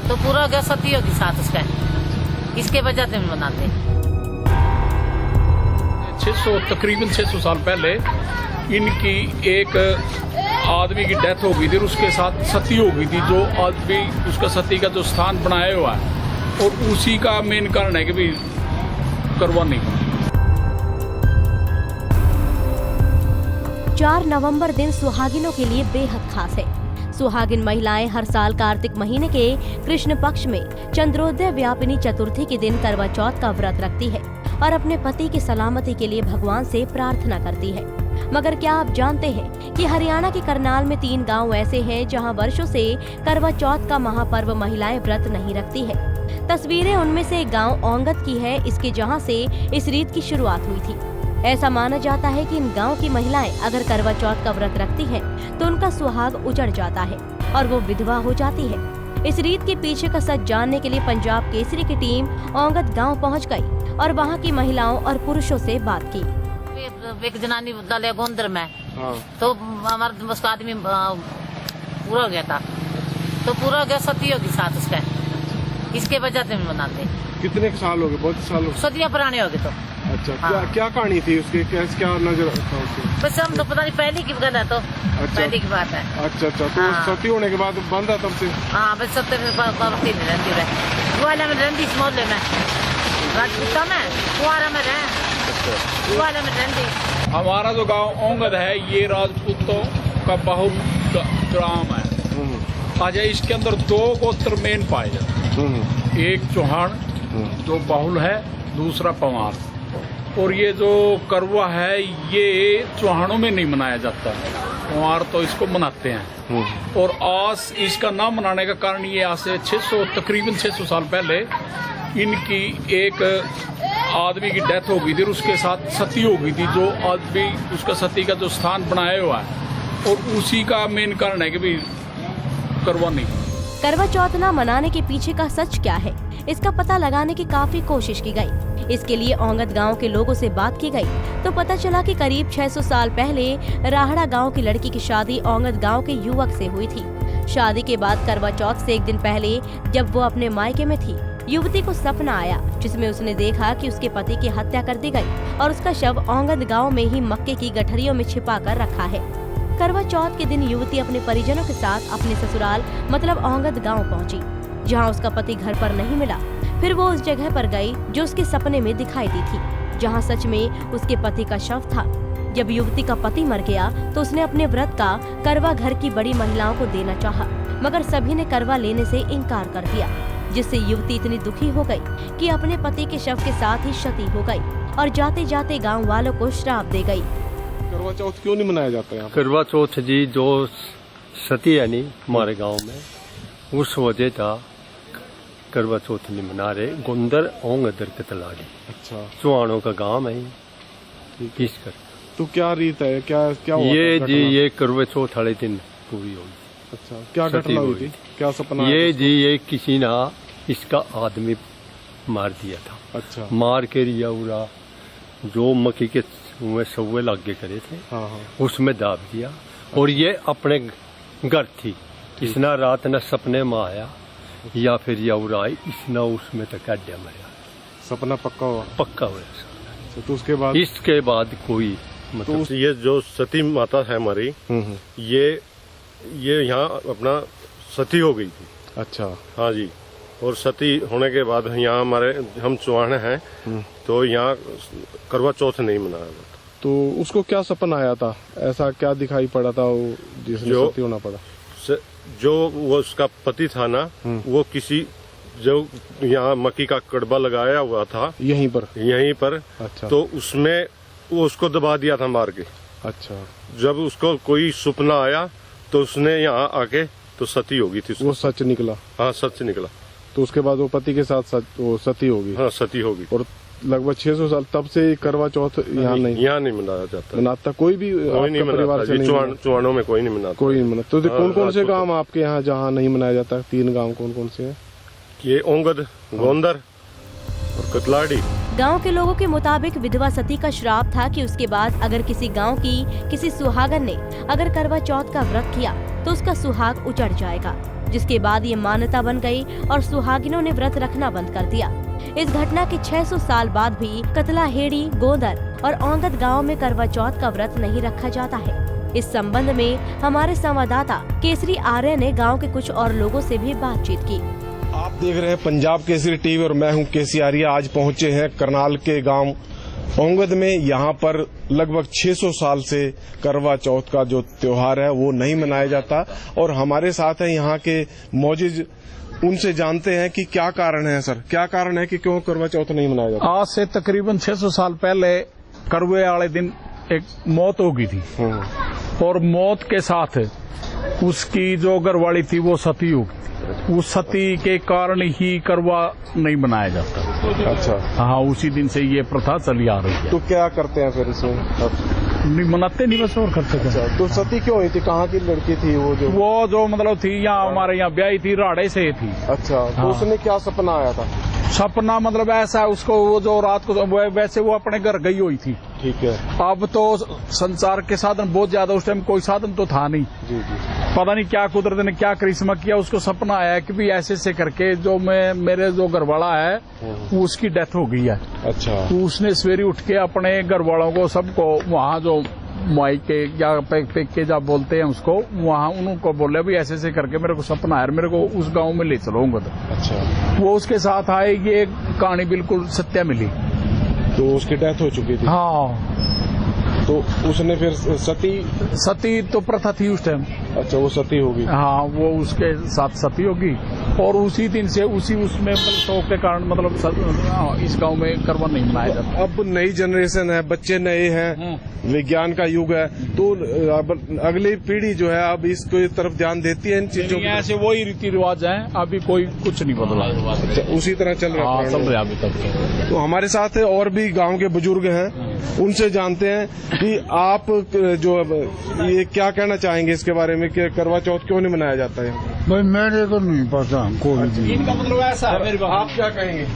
तो पूरा हो गया सतियों के साथ उसका, इसके वजह से मनाते। 600 तकरीबन 600 साल पहले इनकी एक आदमी की डेथ हो गई थी, उसके साथ सती हो गई थी, जो आज भी उसका सती का जो स्थान बनाया हुआ है, और उसी का मेन कारण है कि भी करवा नहीं। 4 नवंबर दिन सुहागिनों के लिए बेहद खास है। सुहागिन महिलाएं हर साल कार्तिक महीने के कृष्ण पक्ष में चंद्रोदय व्यापिनी चतुर्थी के दिन करवा चौथ का व्रत रखती है और अपने पति की सलामती के लिए भगवान से प्रार्थना करती है। मगर क्या आप जानते हैं कि हरियाणा के करनाल में 3 गांव ऐसे हैं जहां वर्षों से करवा चौथ का महापर्व महिलाएं व्रत नहीं रखती है। तस्वीरें उनमें से एक गांव ओंगद की है, इसके जहां से इस रीत की शुरुआत हुई थी। ऐसा माना जाता है कि इन गांव की महिलाएं अगर करवा चौथ का व्रत रखती हैं, तो उनका सुहाग उजड़ जाता है और वो विधवा हो जाती है। इस रीत के पीछे का सच जानने के लिए पंजाब केसरी की टीम ओंगद गांव पहुंच गई और वहां की महिलाओं और पुरुषों से बात की। एक जनानी डाले गोंदर में, तो हमारा उसका आदमी पूरा हो गया था, तो पूरा हो गया सतियों के साथ उसका, इसके वजह से मनाते। कितने साल हो गए? बहुत साल हो गए। सदियां पुराने हो गए। तो अच्छा, हाँ। क्या कहानी थी उसकी? क्या नजर था उसकी? बस हम तो पता नहीं, पहले की गल है, तो पहले की बात है। अच्छा, तो हाँ। सती होने के बाद बंद है तब से? हाँ, बस 70 रहती रहे ग्वाला में, रहती इस मोहल्ले में, राजपूता में, कुआरा में रहे, ग्वाला में रहती। हमारा जो गांव ओंगद है, ये राजपूतों का बहुत ग्राम है। अच्छा, इसके अंदर 2 गोत्र मेन पाए जाते हैं। एक चौहान जो बाहुल है, दूसरा पंवार। और ये जो करवा है, ये चौहानों में नहीं मनाया जाता, पंवार तो इसको मनाते हैं। और आज इसका नाम मनाने का कारण ये, आज से तकरीबन 600 साल पहले इनकी एक आदमी की डेथ हो गई थी, उसके साथ सती हो गई थी, जो आज भी उसका सती का जो स्थान बनाया हुआ है, और उसी का मेन कारण है कि भी करवा नहीं। करवा चौथ न मनाने के पीछे का सच क्या है, इसका पता लगाने की काफी कोशिश की गई। इसके लिए ओंगद गांव के लोगों से बात की गई, तो पता चला कि करीब 600 साल पहले राहड़ा गांव की लड़की की शादी ओंगद गांव के युवक से हुई थी। शादी के बाद करवा चौथ से एक दिन पहले जब वो अपने मायके में थी, युवती को सपना आया जिसमें उसने देखा कि उसके पति की हत्या कर दी गई और उसका शव ओंगद गांव में ही मक्के की गठरियों में छिपा कर रखा है। करवा चौथ के दिन युवती अपने परिजनों के साथ अपने ससुराल मतलब ओंगद गांव पहुंची, जहां उसका पति घर पर नहीं मिला। फिर वो उस जगह पर गई जो उसके सपने में दिखाई दी थी, जहां सच में उसके पति का शव था। जब युवती का पति मर गया तो उसने अपने व्रत का करवा घर की बड़ी महिलाओं को देना चाहा, मगर सभी ने करवा लेने से इनकार कर दिया, जिससे युवती इतनी दुखी हो गई कि अपने पति के शव के साथ ही क्षति हो गई और जाते जाते गाँव वालों को श्राप दे गई। करवा चौथ क्यों नहीं मनाया जाता यहाँ? करवा चौथ जी जो सती है नहीं हमारे गांव में, उस वजह था करवा चौथ नहीं मना रहे। गोंदर ओंगदर के तलाड़ी, अच्छा, चौहानों का गांव है इस कर। तो क्या रीत है, क्या हुआ ये जी ये करवा चौथ वाले दिन पूरी होगी। अच्छा, क्या घटना हुई थी? क्या सपना? ये जी ये किसी ने इसका आदमी मार दिया था। अच्छा, मार के रिया उड़ा जो मक्की के सौवे लागे करे थे, हाँ। उसमें दाब दिया और ये अपने घर थी। इसना रात न सपने में आया या फिर या उड़ाई, इसना उसमें तक अड्डा मरा। सपना पक्का हुआ? पक्का हुआ। तो इसके बाद कोई मतलब तो ये जो सती माता है हमारी, ये यहाँ अपना सती हो गई थी। अच्छा, हाँ जी। और सती होने के बाद यहाँ हमारे हम चौहान हैं, तो यहाँ करवा चौथ नहीं मनाया जाता। तो उसको क्या सपना आया था? ऐसा क्या दिखाई पड़ा था वो जिसमें सती होना पड़ा? जो वो उसका पति था ना, वो किसी जो यहाँ मक्की का कड़बा लगाया हुआ था यहीं पर। अच्छा, तो उसमें वो उसको दबा दिया था मार के। अच्छा, जब उसको कोई सपना आया तो उसने यहाँ आके तो सती हो गई थी। वो सच निकला? हाँ, सच निकला। तो उसके बाद वो पति के साथ वो सती होगी? हाँ, सती होगी। और लगभग 600 साल तब से करवा चौथ यहाँ नहीं मनाया जाता। मनाता कोई भी परिवार से नहीं? चौहानों में कोई नहीं मनाता। कोई नहीं मनाता। तो कौन कौन से गांव आपके यहाँ जहाँ नहीं मनाया जाता? 3 गांव कौन कौन से हैं? ये ओंगद, गोंदर और कतलाड़ी। गांव के लोगों के मुताबिक विधवा सती का श्राप था कि उसके बाद अगर किसी गांव की किसी सुहागन ने अगर करवा चौथ का व्रत किया तो उसका सुहाग उजड़ जाएगा। जिसके बाद ये मान्यता बन गई और सुहागिनों ने व्रत रखना बंद कर दिया। इस घटना के 600 साल बाद भी कतलाहेड़ी, गोंदर और औंगद गांव में करवा चौथ का व्रत नहीं रखा जाता है। इस संबंध में हमारे संवाददाता केसरी आर्य ने गांव के कुछ और लोगों से भी बातचीत की। आप देख रहे हैं पंजाब केसरी टीवी और मैं हूं केसी आर्य। आज पहुंचे हैं करनाल के गांव औंगद में। यहां पर लगभग 600 साल से करवा चौथ का जो त्योहार है वो नहीं मनाया जाता और हमारे साथ हैं यहां के मौजूद, उनसे जानते हैं कि क्या कारण है। सर, क्या कारण है कि क्यों करवा चौथ नहीं मनाया जाता? आज से तकरीबन 600 साल पहले करवे वाले दिन एक मौत हो गई थी और मौत के साथ उसकी जो घरवाली थी वो सती हो गई। उस सती के कारण ही करवा नहीं मनाया जाता। अच्छा। हाँ, उसी दिन से ये प्रथा चली आ रही है। तो क्या करते हैं फिर इसमें? नहीं मनाते, नहीं बस और करते थे। अच्छा, तो सती क्यों हुई थी? कहाँ की लड़की थी वो जो मतलब थी यहाँ हमारे यहाँ ब्याही थी, राड़े से थी। अच्छा। तो हाँ। उसने क्या सपना आया था? सपना मतलब ऐसा है उसको, वो जो रात को वैसे वो अपने घर गई हुई थी। ठीक है। अब तो संचार के साधन बहुत ज्यादा, उस टाइम कोई साधन तो था नहीं। जी। पता नहीं क्या कुदरत ने क्या करिश्मा किया, उसको सपना आया कि भी ऐसे ऐसे करके जो मेरे जो घरवाला है उसकी डेथ हो गई है। अच्छा। तो उसने सवेरे उठ के अपने घर वालों को सबको वहाँ जो माई के या पेक के जब बोलते हैं उसको, वहाँ उनको बोले भी ऐसे ऐसे करके मेरे को सपना है, मेरे को उस गांव में ले चलोगे। अच्छा। वो उसके साथ आए, ये कहानी बिल्कुल सत्य मिली। तो उसकी डेथ हो चुकी थी? हाँ। तो उसने फिर सती तो प्रथा थी उस टाइम। अच्छा, वो सती होगी। हाँ, वो उसके साथ सती होगी और उसी दिन से उसमें मतलब शौक के कारण मतलब इस गांव में करवा नहीं मनाया जाता। अब नई जनरेशन है, बच्चे नए हैं, विज्ञान का युग है, तो अब अगली पीढ़ी जो है अब इसको तरफ ध्यान देती है इन चीजों की? ऐसे वही रीति रिवाज है, अभी कोई कुछ नहीं बदला। अच्छा, उसी तरह चल रहा है। चल रहा अभी तक। तो हमारे साथ और भी गांव के बुजुर्ग हैं, उनसे जानते हैं कि आप जो ये क्या कहना चाहेंगे इसके बारे में कि करवा चौथ क्यों नहीं मनाया जाता है? भाई मेरे को नहीं पता कोई भी। इनका मतलब ऐसा है मेरे को। आप क्या कहेंगे?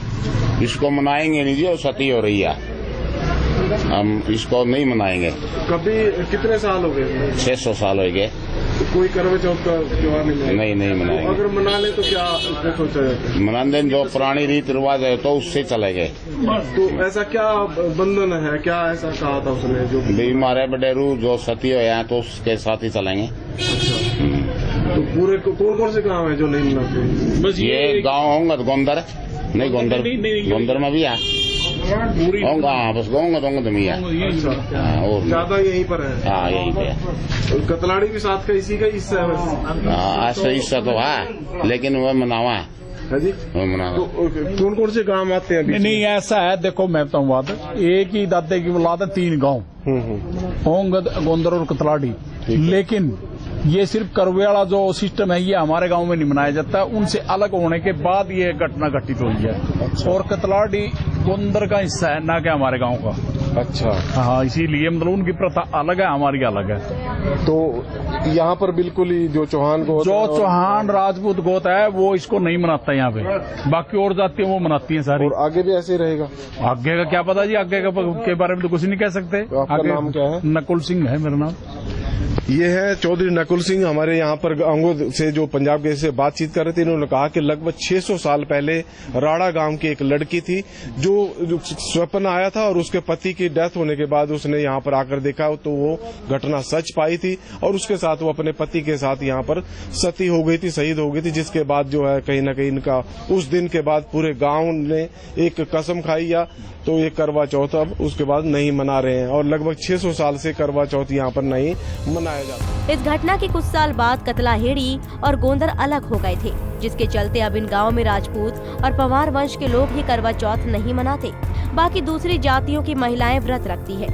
इसको मनाएंगे नहीं जी, वो सती हो रही है, हम इसको नहीं मनाएंगे। कभी कितने साल हो गए? 600 साल हो गए। तो कोई करवा चौथ का त्योहार नहीं मनाएंगे। तो अगर मना ले तो क्या सोचा जाता है? मनाने जो पुरानी रीति रिवाज है तो उससे चले गए। तो ऐसा क्या बंधन है, क्या ऐसा कहा था उसने जो भी हमारे बडेरू जो सती हुए हैं तो उसके साथ ही चलेंगे। तो पूरे कौन कौन से गाँव है जो नहीं मनाते? बस ये गाँव होंगे तो गोंदर नहीं, गोंदर में भी है होंगे। हाँ, बस गोंगद में है और ज्यादा यहीं पर है। हाँ, यहीं पे। कतलाड़ी भी साथ का इसी का हिस्सा है? ऐसा हिस्सा तो है लेकिन वह मनावा है जी। मनावा। तो कौन कौन से गांव आते हैं? नहीं ऐसा है, देखो मैं बताऊँ बात, एक ही दादे की औलाद है, 3 गाँव, होंगद, गोंदर और कतलाड़ी। लेकिन ये सिर्फ करवे वाला जो सिस्टम है ये हमारे गांव में नहीं मनाया जाता, उनसे अलग होने के बाद ये घटना घटित हुई है। अच्छा। और कतलाड़ी गोंदर का हिस्सा है, ना कि हमारे गांव का। अच्छा। हाँ, इसीलिए मतलब उनकी प्रथा अलग है, हमारी अलग है। तो यहाँ पर बिल्कुल ही जो चौहान गोत, जो चौहान राजपूत गोत है वो इसको नहीं मनाता यहाँ पे, बाकी और जातियां वो मनाती हैं सारी। और आगे भी ऐसे ही रहेगा? आगे का क्या पता जी, आगे के बारे में तो कुछ नहीं कह सकते। तो आपका नाम क्या है? नकुल सिंह है मेरा नाम। ये है चौधरी नकुल सिंह, हमारे यहाँ पर अंगोद से जो पंजाब के से बातचीत कर रहे थे। इन्होंने कहा कि लगभग 600 साल पहले राड़ा गांव की एक लड़की थी जो स्वप्न आया था और उसके पति की डेथ होने के बाद उसने यहाँ पर आकर देखा तो वो घटना सच पाई थी और उसके साथ वो अपने पति के साथ यहाँ पर सती हो गई थी, शहीद हो गई थी। जिसके बाद जो है कहीं न कहीं इनका उस दिन के बाद पूरे गाँव ने एक कसम खाई या तो ये करवा चौथ अब उसके बाद नहीं मना रहे हैं और लगभग 600 साल से करवा चौथ यहाँ पर नहीं मनाया जाता। इस घटना के कुछ साल बाद कतलाहेड़ी और गोंदर अलग हो गए थे, जिसके चलते अब इन गाँव में राजपूत और पवार वंश के लोग ही करवा चौथ नहीं मनाते, बाकी दूसरी जातियों की महिलाएं व्रत रखती है।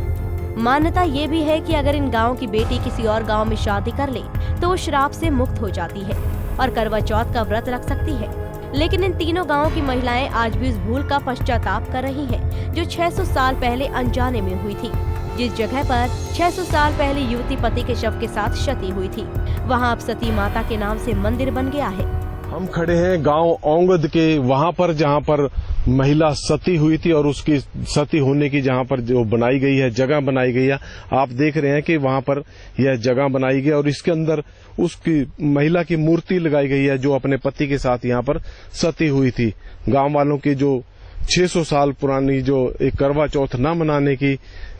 मान्यता ये भी है कि अगर इन गाँव की बेटी किसी और गाँव में शादी कर ले तो वो श्राप से मुक्त हो जाती है और करवा चौथ का व्रत रख सकती है। लेकिन इन तीनों गांवों की महिलाएं आज भी उस भूल का पश्चाताप कर रही हैं, जो 600 साल पहले अनजाने में हुई थी। जिस जगह पर 600 साल पहले युवती पति के शव के साथ सती हुई थी, वहां अब सती माता के नाम से मंदिर बन गया है। हम खड़े हैं गांव औंगद के वहां पर जहां पर महिला सती हुई थी और उसकी सती होने की जहां पर जो बनाई गई है, जगह बनाई गई है, आप देख रहे हैं कि वहां पर यह जगह बनाई गई और इसके अंदर उसकी महिला की मूर्ति लगाई गई है जो अपने पति के साथ यहां पर सती हुई थी। गांव वालों की जो 600 साल पुरानी जो एक करवा चौथ न मनाने की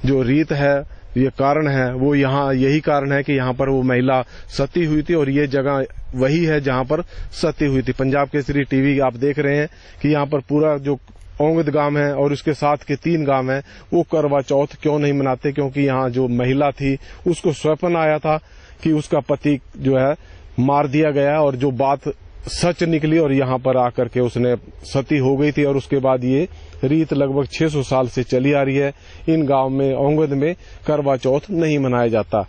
जो रीत है, ये कारण है, वो यहाँ यही कारण है कि यहाँ पर वो महिला सती हुई थी और ये जगह वही है जहाँ पर सती हुई थी। पंजाब केसरी टीवी आप देख रहे हैं कि यहाँ पर पूरा जो ओंगद गांव है और उसके साथ के 3 गांव हैं वो करवा चौथ क्यों नहीं मनाते, क्योंकि यहाँ जो महिला थी उसको स्वप्न आया था कि उसका पति जो है मार दिया गया और जो बात सच निकली और यहाँ पर आकर के उसने सती हो गई थी और उसके बाद ये रीत लगभग 600 साल से चली आ रही है। इन गांव में ओंगद में करवा चौथ नहीं मनाया जाता।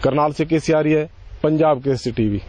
करनाल से केसी आर्य, पंजाब केसरी टीवी।